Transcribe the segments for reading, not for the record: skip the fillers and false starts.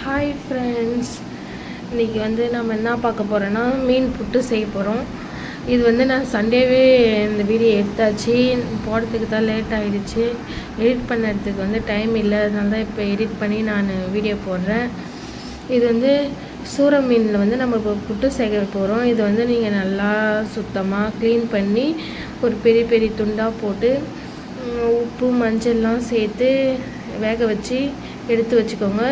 Hi friends, இன்றைக்கி நம்ம என்ன பார்க்க போகிறோன்னா மீன் புட்டு செய்ய போகிறோம். இது நான் சண்டேவே இந்த வீடியோ எடுத்தாச்சு. போடுறதுக்கு தான் லேட் ஆகிடுச்சு. எடிட் பண்ணுறதுக்கு டைம் இல்லை. அதனால தான் இப்போ எடிட் பண்ணி நான் வீடியோ போடுறேன். இது சூர மீனில் நம்ம இப்போ புட்டு செய்ய போகிறோம். இது நீங்கள் நல்லா சுத்தமாக க்ளீன் பண்ணி ஒரு பெரிய பெரிய துண்டாக போட்டு உப்பு மஞ்சள்லாம் சேர்த்து வேக வச்சு எடுத்து வச்சுக்கோங்க.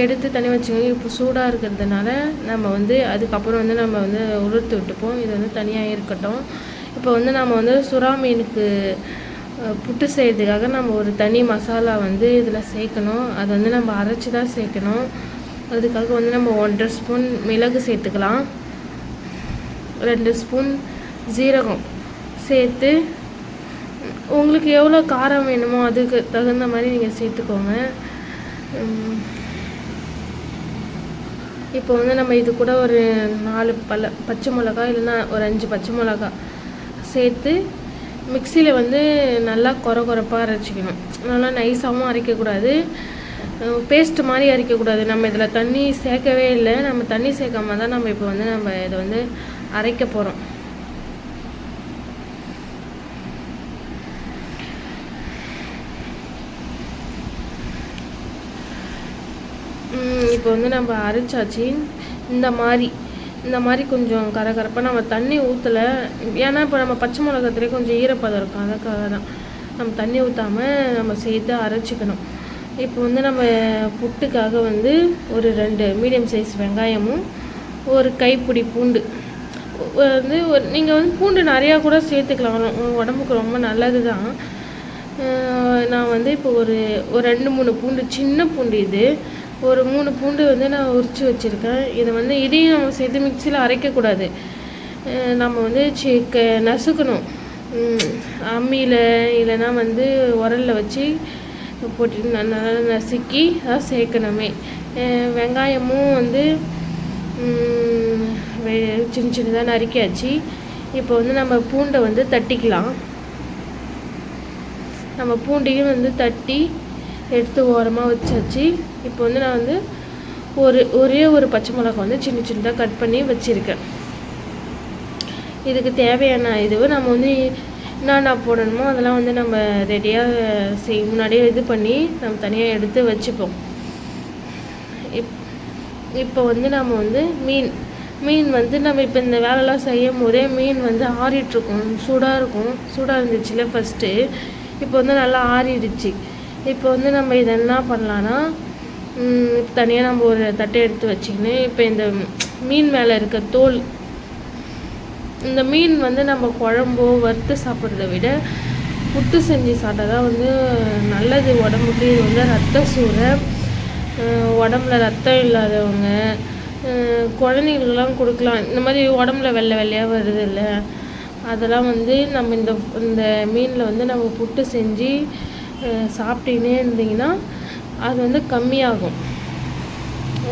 எடுத்து தண்ணி வச்சுக்கோங்க. இப்போ சூடாக இருக்கிறதுனால நம்ம அதுக்கப்புறம் நம்ம உலர்த்து விட்டுப்போம். இது தனியாக இருக்கட்டும். இப்போ நம்ம சுறா மீனுக்கு புட்டு செய்கிறதுக்காக நம்ம ஒரு தனி மசாலா இதில் சேர்க்கணும். அது நம்ம அரைச்சி தான் சேர்க்கணும். அதுக்காக நம்ம 1.5 ஸ்பூன் மிளகு சேர்த்துக்கலாம். 2 ஸ்பூன் ஜீரகம் சேர்த்து உங்களுக்கு எவ்வளோ காரம் வேணுமோ அதுக்கு தகுந்த மாதிரி நீங்கள் சேர்த்துக்கோங்க. இப்போ நம்ம இது கூட ஒரு 4 பச்சை மிளகா இல்லைன்னா ஒரு 5 பச்சை மிளகா சேர்த்து மிக்சியில் நல்லா கொரப்பாக அரைச்சிக்கணும். நல்லா நைஸாகவும் அரைக்கக்கூடாது, பேஸ்ட் மாதிரி அரைக்கக்கூடாது. நம்ம இதில் தண்ணி சேர்க்கவே இல்லை. நம்ம தண்ணி சேர்க்காம தான் நம்ம இப்போ நம்ம இதை அரைக்க போகிறோம். இப்போ நம்ம அரைச்சாச்சு. இந்த மாதிரி கொஞ்சம் கரகரப்பாக நம்ம தண்ணி ஊற்றலை. ஏன்னா இப்போ நம்ம பச்சை மிளகாத்துலேயே கொஞ்சம் ஈரப்பதம் இருக்கும். அதுக்காக தான் நம்ம தண்ணி ஊற்றாமல் நம்ம சேர்த்து அரைச்சிக்கணும். இப்போ நம்ம புட்டுக்காக ஒரு 2 மீடியம் சைஸ் வெங்காயமும் ஒரு கைப்பிடி பூண்டு நீங்கள் பூண்டு நிறையா கூட சேர்த்துக்கலாம். உடம்புக்கு ரொம்ப நல்லது தான். நான் இப்போ ஒரு 2-3 பூண்டு, சின்ன பூண்டு இது ஒரு 3 பூண்டு நான் உரித்து வச்சுருக்கேன். இதையும் நம்ம சேர்த்து மிக்சியில் அரைக்கக்கூடாது. நம்ம நசுக்கணும். அம்மியில் இல்லைன்னா உரலில் வச்சு போட்டு நல்லா நசுக்கி தான் சேர்க்கணுமே. வெங்காயமும் சின்ன சின்னதாக நறுக்கியாச்சு. இப்போ நம்ம பூண்டை தட்டிக்கலாம். நம்ம பூண்டையும் தட்டி எடுத்து ஓரமாக வச்சாச்சு. இப்போ நான் ஒரே ஒரு பச்சை மிளகா சின்ன சின்னதாக கட் பண்ணி வச்சுருக்கேன். இதுக்கு தேவையான நம்ம என்னென்ன போடணுமோ அதெல்லாம் நம்ம ரெடியாக முன்னாடியே இது பண்ணி நம்ம தனியாக எடுத்து வச்சுப்போம். இப்போ நம்ம மீன் நம்ம இப்போ இந்த வேலைலாம் செய்யும் போதே மீன் ஆறிட்டுருக்கும். சூடாக இருந்துச்சுல ஃபஸ்ட்டு. இப்போ நல்லா ஆறிடுச்சு. இப்போ நம்ம இதை என்ன பண்ணலான்னா தனியாக நம்ம ஒரு தட்டை எடுத்து வச்சுக்கின்னு இப்போ இந்த மீன் மேலே இருக்க தோல், இந்த மீன் நம்ம குழம்போ வறுத்து சாப்பிட்றத விட புட்டு செஞ்சு சாப்பிட்டா தான் நல்லது உடம்புக்கு. இது ரத்த சூறை, உடம்புல ரத்தம் இல்லாதவங்க, குழந்தைங்களுக்கெல்லாம் கொடுக்கலாம். இந்த மாதிரி உடம்புல வெள்ளையாக வருது இல்லை, அதெல்லாம் நம்ம இந்த மீனில் நம்ம புட்டு செஞ்சு சாப்பிட்டுக்கினே இருந்தீங்கன்னா அது கம்மியாகும்.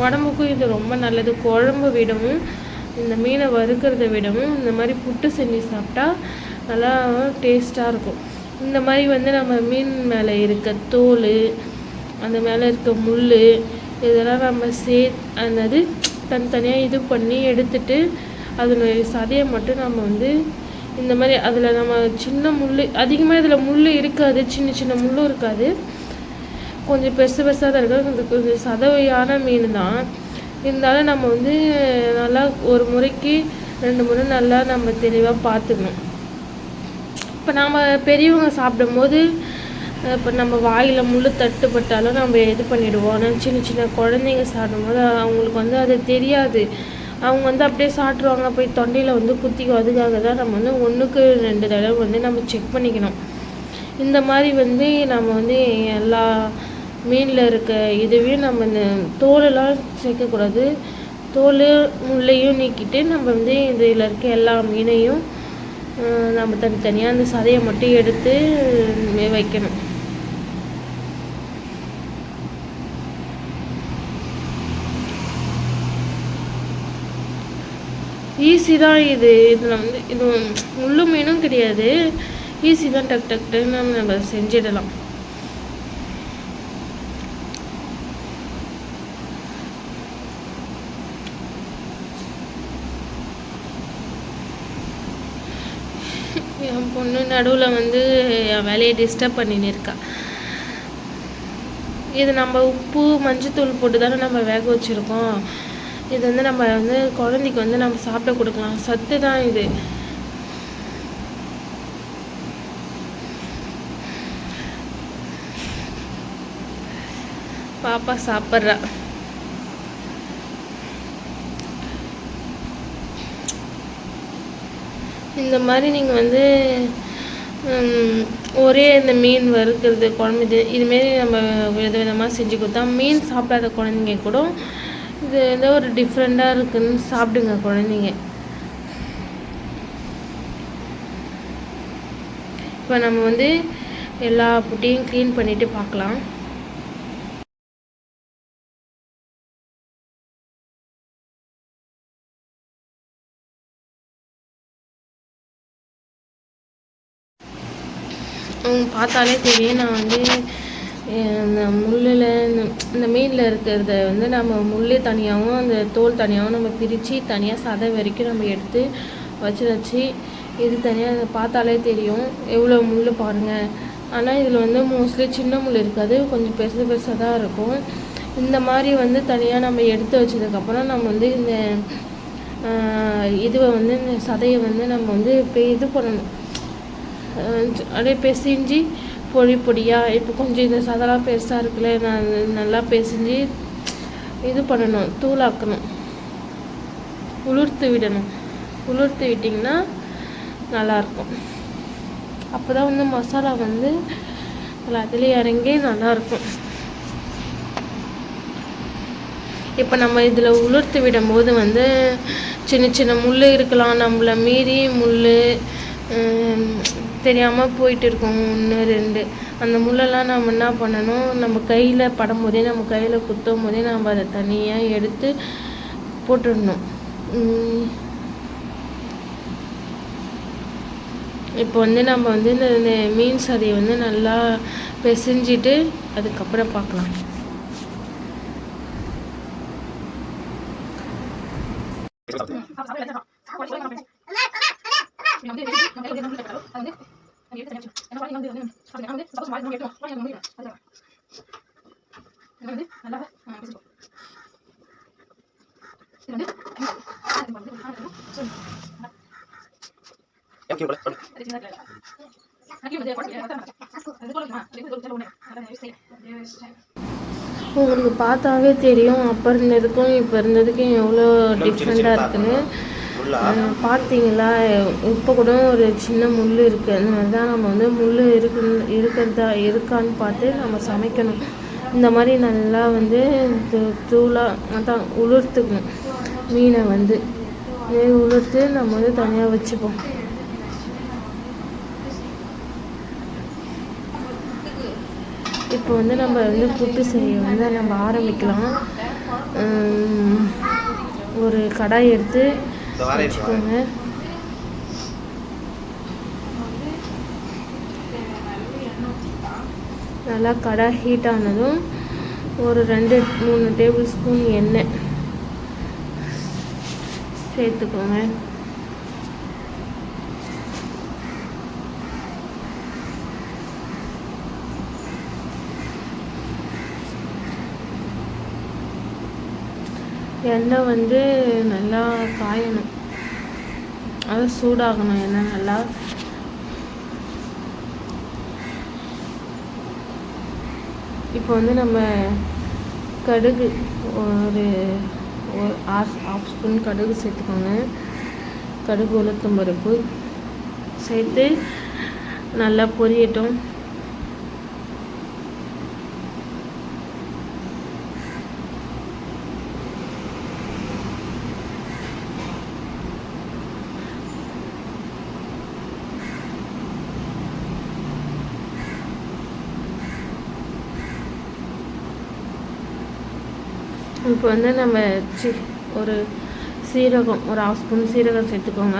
உடம்புக்கும் இது ரொம்ப நல்லது. குழம்பு விடவும் இந்த மீனை வறுக்கிறத விடவும் இந்த மாதிரி புட்டு செஞ்சு சாப்பிட்டா நல்லா டேஸ்ட்டாக இருக்கும். இந்த மாதிரி நம்ம மீன் மேலே இருக்க தோல், அந்த மேலே இருக்க முள், இதெல்லாம் நம்ம அந்தது தனித்தனியாக இது பண்ணி எடுத்துட்டு அதனுடைய சதையை மட்டும் நம்ம இந்த மாதிரி அதில் நம்ம சின்ன முள், அதிகமாக இதில் முள் இருக்காது, சின்ன முள்ளும் இருக்காது, கொஞ்சம் பெருசாக தான் இருக்காது. கொஞ்சம் சதையான மீன் தான். இருந்தாலும் நம்ம நல்லா ஒரு முறைக்கு 2 முறை நல்லா நம்ம தெளிவாக பார்த்துக்கணும். இப்போ நாம் பெரியவங்க சாப்பிடும்போது இப்போ நம்ம வாயில் முள் தட்டுப்பட்டாலும் நம்ம இது பண்ணிவிடுவோம். ஆனால் சின்ன குழந்தைங்க சாப்பிடும்போது அவங்களுக்கு அது தெரியாது. அவங்க அப்படியே சாப்பிட்ருவாங்க, போய் தொண்டையில் குத்திக்கும். அதுக்காக தான் நம்ம 1க்கு 2 தடவை நம்ம செக் பண்ணிக்கணும். இந்த மாதிரி நம்ம எல்லா மீனில் இருக்க இதுவையும் நம்ம இந்த தோலெல்லாம் சேர்க்கக்கூடாது. தோல் முள்ளையும் நீக்கிட்டு நம்ம இதில் இருக்க எல்லா மீனையும் நம்ம தனித்தனியாக அந்த சதையை மட்டும் எடுத்து வைக்கணும். ஈஸி தான் இதில் இது முள்ளு மீனும் கிடையாது. ஈஸி தான், டக்குன்னு நம்ம செஞ்சிடலாம். என் பொண்ணு நடுவில் வந்து என் வேலையை டிஸ்டர்ப் பண்ணின்னு இருக்கா. இது நம்ம உப்பு மஞ்சத்தூள் போட்டு தானே நம்ம வேக வச்சுருக்கோம். இது வந்து நம்ம வந்து குழந்தைக்கு வந்து நம்ம சாப்பிட கொடுக்கலாம், சத்து தான் இது. பாப்பா சாப்பிட்றா. இந்த மாதிரி நீங்கள் வந்து ஒரே இந்த மீன் வறுக்கிறது குழம்பு இதுமாரி நம்ம விதமாக செஞ்சு கொடுத்தா மீன் சாப்பிடாத குழந்தைங்க கூட இது ஏதோ ஒரு டிஃப்ரெண்ட்டாக இருக்குதுன்னு சாப்பிடுங்க குழந்தைங்க. இப்போ நம்ம வந்து எல்லா புட்டையும் க்ளீன் பண்ணிவிட்டு பார்க்கலாம். பார்த்தாலே தெரியும். நான் வந்து இந்த முள்ளில் இந்த மீனில் இருக்கிறத வந்து நம்ம முள் தனியாகவும் அந்த தோல் தனியாகவும் நம்ம பிரித்து தனியாக சதை வரைக்கும் நம்ம எடுத்து வச்சு இது தனியாக அதை பார்த்தாலே தெரியும் எவ்வளோ முள் பாருங்கள். ஆனால் இதில் வந்து மோஸ்ட்லி சின்ன முள் இருக்காது, கொஞ்சம் பெருசாக தான் இருக்கும். இந்த மாதிரி வந்து தனியாக நம்ம எடுத்து வச்சதுக்கப்புறம் நம்ம வந்து இந்த இதுவை வந்து இந்த சதையை வந்து நம்ம வந்து இது பண்ணணும், அப்படியே பிசைஞ்சு பொடியாக. இப்போ கொஞ்சம் இந்த சதெல்லாம் பெருசாக இருக்குல்ல, நான் நல்லா பிசைஞ்சு இது பண்ணணும், தூளாக்கணும், உளுர்த்து விடணும். உளுர்த்து விட்டிங்கன்னா நல்லாயிருக்கும். அப்போ தான் வந்து மசாலா வந்து எல்லாத்துலேயும் இறங்கி நல்லாயிருக்கும். இப்போ நம்ம இதில் உளுர்த்து விடும்போது வந்து சின்ன முள் இருக்கலாம், நம்மளை மீறி முள் தெரியாமல் போயிட்டு இருக்கோம் 1 2. அந்த முள்ளெல்லாம் நம்ம என்ன பண்ணணும், நம்ம கையில் படும்போதே நம்ம கையில் குத்தும் போதே நம்ம அதை தனியாக எடுத்து போட்டுடணும். இப்போ வந்து நம்ம வந்து இந்த மீன் சதையை வந்து நல்லா பிசைஞ்சிட்டு அதுக்கப்புறம் பார்க்கலாம். உங்களுக்கு பார்த்தாவே தெரியும் அப்போ இருந்ததுக்கும் இப்போ இருந்ததுக்கும் எவ்வளோ டிஃப்ரெண்ட்டாக இருக்குன்னு. பார்த்தீங்களா, இப்போ கூட ஒரு சின்ன முள் இருக்குது. அந்த மாதிரி தான் நம்ம வந்து முள் இருக்கான்னு பார்த்து நம்ம சமைக்கணும். இந்த மாதிரி நல்லா வந்து தூளாக அதான் உளுர்த்துக்கணும் மீனை வந்து உளுர்த்து நம்ம வந்து தனியாக வச்சுப்போம். இப்போ வந்து நம்ம வந்து புட்டு செய்ய வந்து நம்ம ஆரம்பிக்கலாம். ஒரு கடாய் எடுத்து வச்சுக்கோங்க. நல்லா கடாய் ஹீட் ஆனதும் ஒரு 2-3 டேபிள் ஸ்பூன் எண்ணெய் சேர்த்துக்கோங்க. எண்ணெய் வந்து நல்லா காயணும், அது சூடாகணும் எண்ணெய் நல்லா. இப்போ வந்து நம்ம கடுகு ஒரு 1/2 ஸ்பூன் கடுகு சேர்த்துக்கோங்க. கடுகு உளுத்தம் பருப்பு சேர்த்து நல்லா பொரியட்டும். இப்போ வந்து நம்ம ஒரு சீரகம் ஒரு 1/2 ஸ்பூன் சீரகம் சேர்த்துக்கோங்க.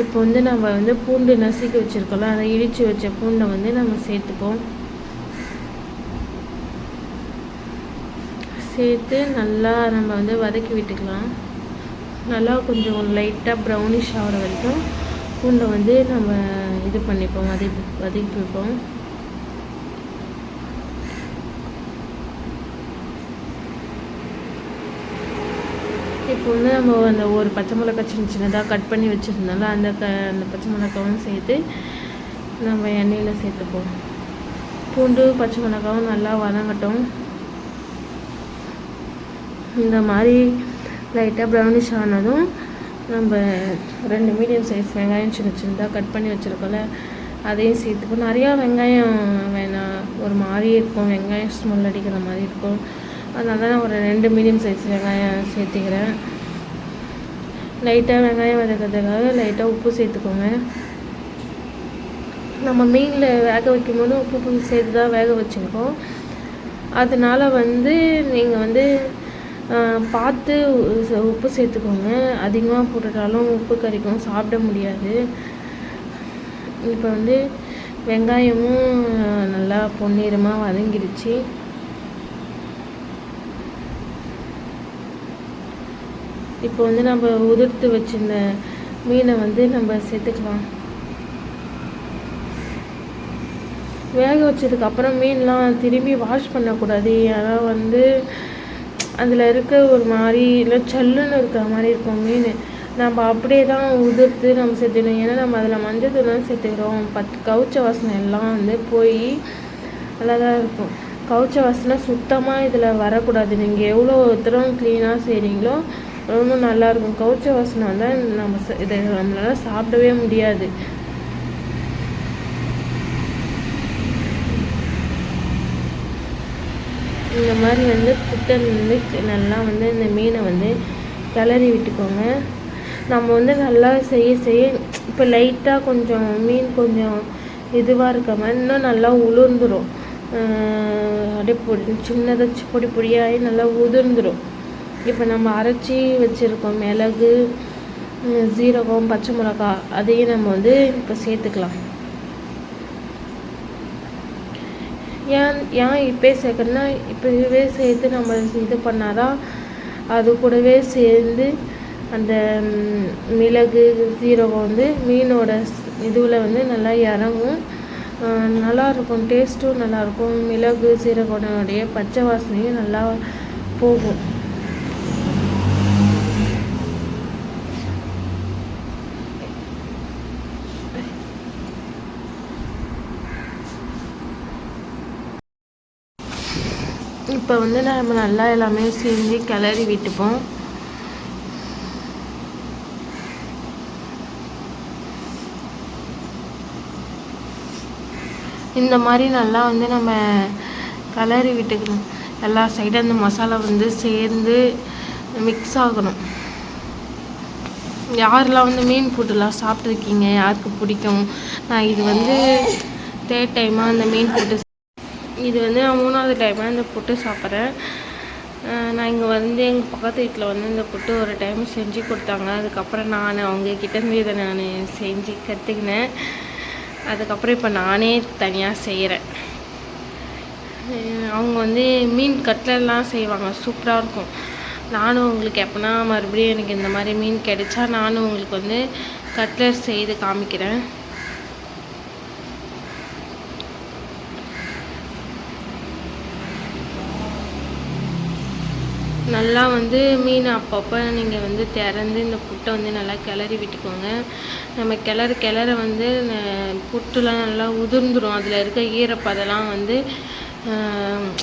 இப்போ வந்து நம்ம வந்து பூண்டு நசுக்கி வச்சுருக்கோம்ல, அதை இடித்து வச்ச பூண்டை வந்து நம்ம சேர்த்துப்போம். சேர்த்து நல்லா நம்ம வந்து வதக்கி விட்டுக்கலாம். நல்லா கொஞ்சம் லைட்டாக ப்ரௌனிஷ் ஆகிற வரைக்கும் பூண்டை வந்து நம்ம இது பண்ணிப்போம், வதக்கிப்போம். இப்போ வந்து நம்ம அந்த ஒரு பச்சை மிளகாய் சின்னதாக கட் பண்ணி வச்சுருந்தோம்ல, அந்த பச்சை மிளகாவும் சேர்த்து நம்ம எண்ணெயில் சேர்த்துப்போம். பூண்டு பச்சை மிளகாவும் நல்லா வதங்கட்டும். இந்த மாதிரி லைட்டாக ப்ரௌனிஷ் ஆனதும் நம்ம 2 மீடியம் சைஸ் வெங்காயம் சின்னதாக கட் பண்ணி வச்சுருக்கோம்ல, அதையும் சேர்த்துப்போம். நிறையா வெங்காயம் வேணாம், ஒரு மாதிரி இருக்கும், வெங்காயம் ஸ்மெல் அடிக்கிற மாதிரி இருக்கும். அதனால தான் நான் ஒரு 2 மீடியம் சைஸ் வெங்காயம் சேர்த்துக்கிறேன். லைட்டாக வெங்காயம் வதக்கிறதுக்காக லைட்டாக உப்பு சேர்த்துக்கோங்க. நம்ம மீனில் வேக வைக்கும்போது உப்பு சேர்த்து தான் வேக வச்சுருக்கோம். அதனால் வந்து நீங்கள் வந்து பார்த்து உப்பு சேர்த்துக்கோங்க. அதிகமாக போட்டுட்டாலும் உப்பு கறிக்கும், சாப்பிட முடியாது. இப்போ வந்து வெங்காயமும் நல்லா பொன்னிறமாக வதங்கிடுச்சு. இப்போ வந்து நம்ம உதிர்த்து வச்சிருந்த மீனை வந்து நம்ம சேர்த்துக்கலாம். வேக வச்சதுக்கப்புறம் மீன்லாம் திரும்பி வாஷ் பண்ணக்கூடாது. ஏன்னா வந்து அதில் இருக்க ஒரு மாதிரி இல்லை சல்லுன்னு இருக்கிற மாதிரி இருக்கும் மீன். நம்ம அப்படியே தான் உதிர்த்து நம்ம சேர்த்துக்கணும். ஏன்னா நம்ம அதில் மஞ்சள் தூள்லாம் சேர்த்துக்கிறோம். கவுச்ச வாசனை எல்லாம் வந்து போய் நல்லா தான் இருக்கும். கவுச்ச வாசனை சுத்தமாக இதில் வரக்கூடாது. நீங்கள் எவ்வளோ தூரம் க்ளீனாக செய்கிறீங்களோ ரொம்ப நல்லாயிருக்கும். கவுச்ச வாசனை வந்தால் இதை நம்மளால் சாப்பிடவே முடியாது. இந்த மாதிரி வந்து புட்டை வந்து நல்லா வந்து இந்த மீனை வந்து கிளறி விட்டுக்கோங்க. நம்ம வந்து நல்லா செய்ய இப்போ லைட்டாக கொஞ்சம் மீன் கொஞ்சம் இதுவாக இருக்க மாதிரி இன்னும் நல்லா உளுர்ந்துடும். அப்படியே சின்னதாக பொடியாகி நல்லா உதிர்ந்துடும். இப்போ நம்ம அரைச்சி வச்சுருக்கோம் மிளகு, சீரகம், பச்சை மிளகா, அதையும் நம்ம வந்து இப்போ சேர்த்துக்கலாம். ஏன் இப்போயே சேர்க்கணுன்னா இப்போவே சேர்த்து நம்ம இது பண்ணாதான் அது கூடவே சேர்ந்து அந்த மிளகு சீரகம் வந்து மீனோட இதுவில் வந்து நல்லா இறங்கும். நல்லாயிருக்கும், டேஸ்ட்டும் நல்லாயிருக்கும். மிளகு சீரகோடைய பச்சை வாசனையும் நல்லா போகும். இப்போ வந்து நம்ம நல்லா எல்லாமே செஞ்சு கிளறி விட்டுப்போம். இந்த மாதிரி நல்லா வந்து நம்ம கிளறி விட்டுக்கணும். எல்லா சைடும் அந்த மசாலா வந்து சேர்ந்து மிக்ஸ் ஆகணும். யாரெல்லாம் வந்து மீன் புட்டுலாம் சாப்பிட்ருக்கீங்க, யாருக்கு பிடிக்கும்? நான் இது வந்து 3rd டைமாக அந்த மீன் புட்டு, இது வந்து நான் 3வது டைமாக இந்த புட்டு சாப்பிட்றேன். நான் இங்கே வந்து எங்கள் பக்கத்து வீட்டில் வந்து இந்த புட்டு ஒரு டைம் செஞ்சு கொடுத்தாங்க. அதுக்கப்புறம் நான் அவங்கக்கிட்டேருந்து இதை நான் செஞ்சு கற்றுக்கினேன். அதுக்கப்புறம் இப்போ நானே தனியாக செய்கிறேன். அவங்க வந்து மீன் கட்லெட்லாம் செய்வாங்க, சூப்பராக இருக்கும். நானும் உங்களுக்கு எப்போனா மறுபடியும் எனக்கு இந்த மாதிரி மீன் கிடைச்சா நானும் உங்களுக்கு வந்து கட்லெட் செய்து காமிக்கிறேன். நல்லா வந்து மீன் அப்பப்போ நீங்கள் வந்து திறந்து இந்த புட்டை வந்து நல்லா கிளறி விட்டுக்கோங்க. நம்ம கிளற வந்து புட்டுலாம் நல்லா உதிர்ந்துடும். அதில் இருக்க ஈரப்பதெல்லாம் வந்து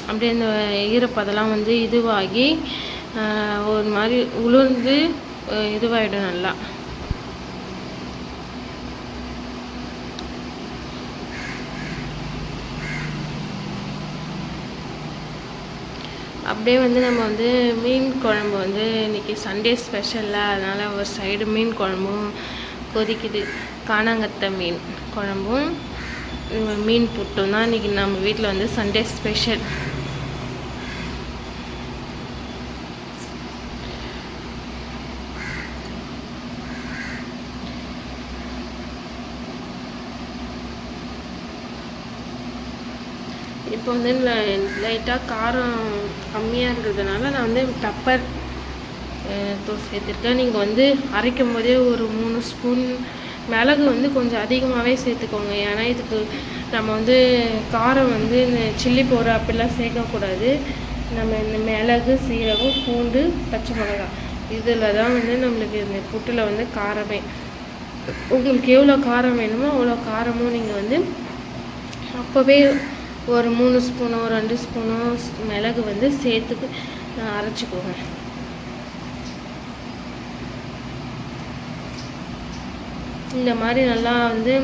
அப்படியே அந்த ஈரப்பதெல்லாம் வந்து இதுவாகி ஒரு மாதிரி உளுர்ந்து இதுவாகிடும் நல்லா. அப்படியே வந்து நம்ம வந்து மீன் குழம்பு வந்து இன்றைக்கி சண்டே ஸ்பெஷலில், அதனால் ஒரு சைடு மீன் குழம்பும் கொதிக்குது. காணாங்கத்தை மீன் குழம்பும் மீன் புட்டும் தான் இன்றைக்கி நம்ம வீட்டில் வந்து சண்டே ஸ்பெஷல். இப்போ வந்து லைட்டாக காரம் கம்மியாக இருக்கிறதுனால நான் வந்து பெப்பர் தூள் சேர்த்துருக்கேன். நீங்கள் வந்து அரைக்கும் போதே ஒரு 3 ஸ்பூன் மிளகு வந்து கொஞ்சம் அதிகமாகவே சேர்த்துக்கோங்க. ஏன்னா இதுக்கு நம்ம வந்து காரம் வந்து இந்த சில்லி பவுடர் அப்படிலாம் சேர்க்கக்கூடாது. நம்ம இந்த மிளகு, சீரகம், பூண்டு, பச்சை மிளகாய் இதில் தான் வந்து நம்மளுக்கு இந்த புட்டில் வந்து காரமே. உங்களுக்கு எவ்வளோ காரம் வேணுமோ அவ்வளோ காரமும் நீங்கள் வந்து அப்போவே ஒரு 3 ஸ்பூனோ 2 ஸ்பூனோ மிளகு வந்து சேர்த்துக்கு அரைச்சிக்கோங்க. இந்த மாதிரி நல்லா வந்து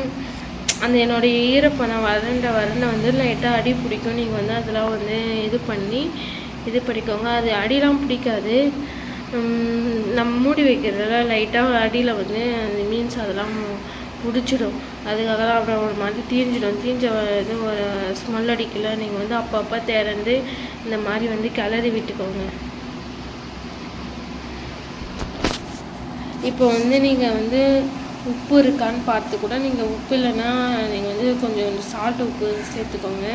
அந்த என்னுடைய ஈரப்பதம் வறண்ட வந்து லைட்டாக அடி பிடிக்கும். நீங்கள் வந்து அதெல்லாம் வந்து இது பண்ணிக்கோங்க. அது அடிலாம் பிடிக்காது. நம்ம மூடி வைக்கிறதுல லைட்டாக அடியில் வந்து அந்த மீன்ஸ் அதெல்லாம் பிடிச்சிடும். அதுக்காக தான் அப்புறம் ஒரு மாதிரி தீஞ்ச இது ஒரு ஸ்மெல் அடிக்கல. நீங்கள் வந்து அப்பப்போ திறந்து இந்த மாதிரி வந்து கிளறி விட்டுக்கோங்க. இப்போ வந்து நீங்கள் வந்து உப்பு இருக்கான்னு பார்த்து கூட நீங்கள் உப்பு இல்லைன்னா நீங்கள் வந்து கொஞ்சம் சால்ட் உப்பு சேர்த்துக்கோங்க.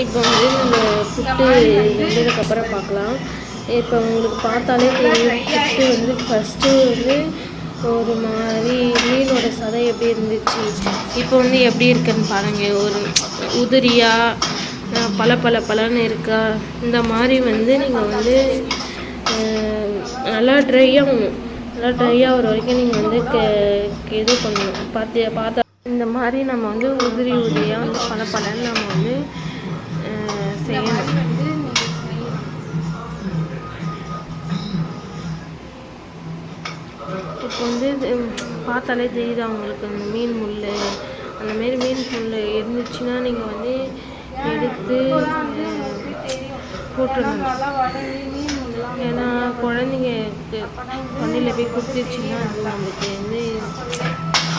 இப்போ வந்து நம்ம புட்டு வெந்ததுக்கப்புறம் பார்க்கலாம். இப்போ உங்களுக்கு பார்த்தாலே தெரியும் புட்டு வந்து ஃபஸ்ட்டு வந்து ஒரு மாதிரி மீனோட சதை எப்படி இருந்துச்சு, இப்போ வந்து எப்படி இருக்குன்னு பாருங்கள். ஒரு உதிரியாக பலன்னு இருக்கா. இந்த மாதிரி வந்து நீங்கள் வந்து நல்லா ட்ரையாக ஒரு வரைக்கும் நீங்கள் வந்து இது பண்ணணும். பார்த்தா இந்த மாதிரி நம்ம வந்து உதிரியாக வந்து பலன்னு நம்ம வந்து செய்யணும். இப்போ வந்து பார்த்தாலே தெரியுது அவங்களுக்கு அந்த மீன் முள் அந்தமாரி மீன் முள் இருந்துச்சுன்னா நீங்கள் வந்து எடுத்து போட்டுடணும். ஏன்னா குழந்தைங்க தண்ணியில் போய் குத்திடுச்சுன்னா அது நம்மளுக்கு வந்து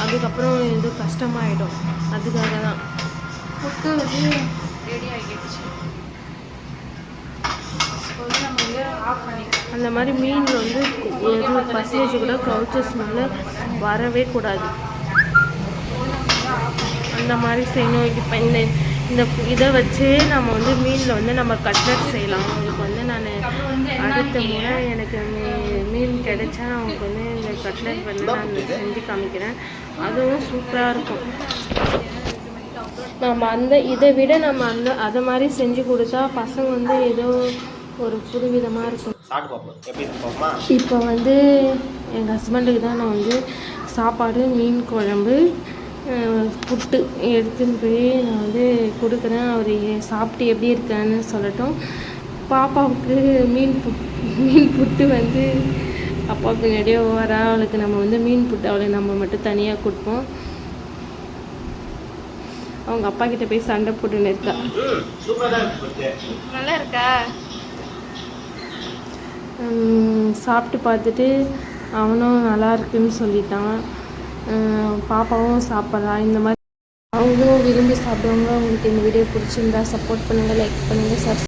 அதுக்கப்புறம் இது கஷ்டமாயிடும். அதுக்காக தான் புட்டு வந்து ரெடி ஆகிடுச்சு. அந்த மாதிரி மீனில் வந்து ஒரு பர்சன்டேஜ் கூட கவுச்ச ஸ்மெல்ல வரவே கூடாது. அந்த மாதிரி செய்யணும். இப்போ இந்த இதை வச்சு நம்ம வந்து மீனில் வந்து நம்ம கட்லட் செய்யலாம். உங்களுக்கு வந்து நான் அடுத்த முறை எனக்கு மீன் கிடைச்சா நான் உங்களுக்கு வந்து இந்த கட்லட் வந்து நான் செஞ்சு காமிக்கிறேன். அதுவும் சூப்பராக இருக்கும். நம்ம இதை விட நம்ம அதை மாதிரி செஞ்சு கொடுத்தா பசங்க வந்து ஏதோ ஒரு புதுவிதமாக இருக்கும். இப்போ வந்து எங்கள் ஹஸ்பண்டுக்கு தான் நான் வந்து சாப்பாடு, மீன் குழம்பு, புட்டு எடுத்துன்னு போய் நான் வந்து கொடுக்குறேன். அவர் சாப்பிட்டு எப்படி இருக்கான்னு சொல்லட்டும். பாப்பாவுக்கு மீன் புட்டு வந்து அப்பா பின்னாடியே வரா. அவளுக்கு நம்ம வந்து மீன் புட்டு அவளை நம்ம மட்டும் தனியாக கொடுப்போம். அவங்க அப்பா கிட்ட போய் சண்டை போட்டுன்னு இருக்கா. நல்லா இருக்கா? சாப்பிட்டு பார்த்துட்டு அவனும் நல்லா இருக்குன்னு சொல்லிட்டான். பாப்பாவும் சாப்பிட்றா. இந்த மாதிரி அவங்களும் விரும்பி சாப்பிடுவாங்க. உங்களுக்கு இந்த வீடியோ பிடிச்சிருந்தா சப்போர்ட் பண்ணுங்கள், லைக் பண்ணுங்கள்,